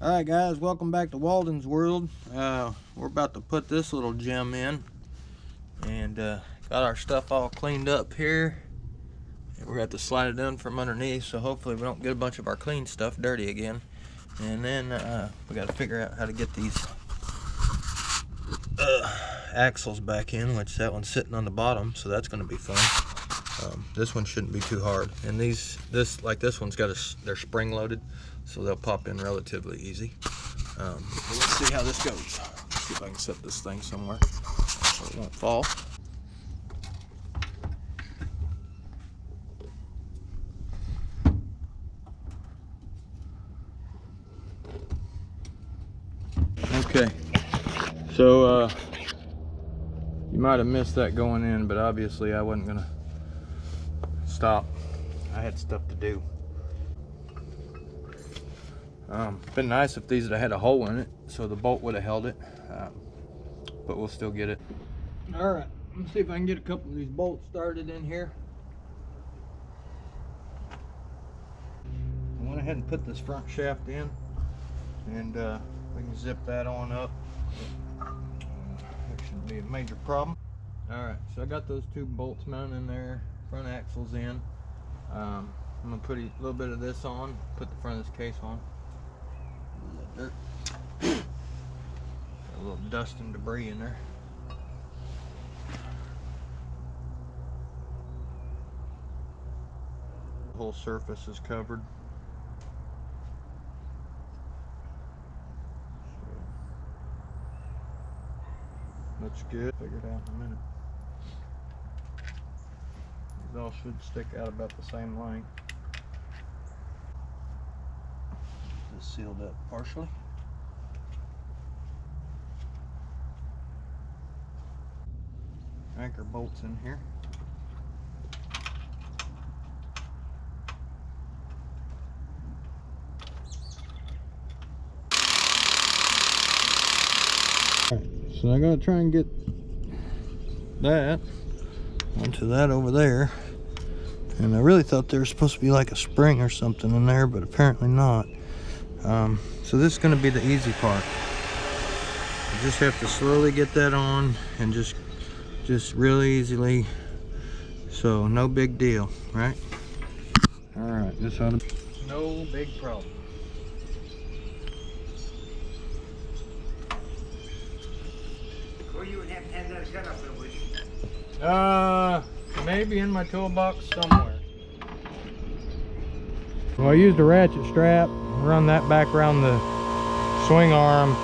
Alright guys, welcome back to Walden's World. We're about to put this little gem in, and got our stuff all cleaned up here. And we're going to have to slide it in from underneath, so hopefully we don't get a bunch of our clean stuff dirty again. And then we got to figure out how to get these axles back in, which that one's sitting on the bottom, so that's going to be fun. This one shouldn't be too hard, and this one's got they're spring loaded, so they'll pop in relatively easy. Let's see how this goes. See if I can set this thing somewhere so it won't fall. Okay, so you might have missed that going in, but obviously I wasn't gonna stop. I had stuff to do. Been nice if these had had a hole in it, so the bolt would have held it, but we'll still get it. All right, let's see if I can get a couple of these bolts started in here. I went ahead and put this front shaft in, and we can zip that on up. That shouldn't be a major problem. All right, so I got those two bolts mounted in there, front axles in. I'm gonna put a little bit of this on, put the front of this case on. Dirt. Got a little dust and debris in there. The whole surface is covered. Looks good. Figure it out in a minute. These all should stick out about the same length. Just sealed up partially. Anchor bolts in here. Alright, so I gotta try and get that onto that over there. And I really thought there was supposed to be like a spring or something in there, but apparently not. So this is going to be the easy part. You just have to slowly get that on, and just really easily. So no big deal, right? All right, this ought to be no big problem. Well, you would have to have that cut up there, would you? Maybe in my toolbox somewhere. Well, I used a ratchet strap, run that back around the swing arm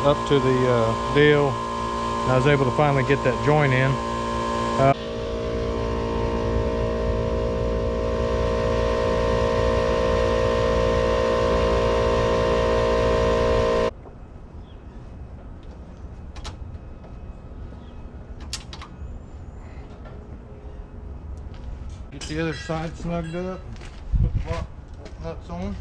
up to the deal. And I was able to finally get that joint in. Get the other side snugged up, put the block nuts on.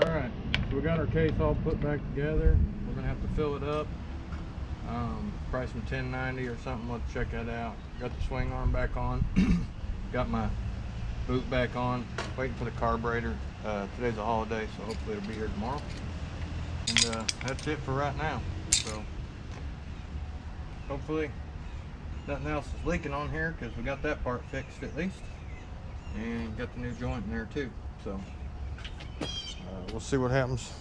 Alright, so we got our case all put back together. We're going to have to fill it up. Price from $10.90 or something. Let's check that out. Got the swing arm back on. Got my boot back on. Waiting for the carburetor. Today's a holiday, so hopefully it'll be here tomorrow. And that's it for right now. So hopefully nothing else is leaking on here, because we got that part fixed at least, and got the new joint in there too. So we'll see what happens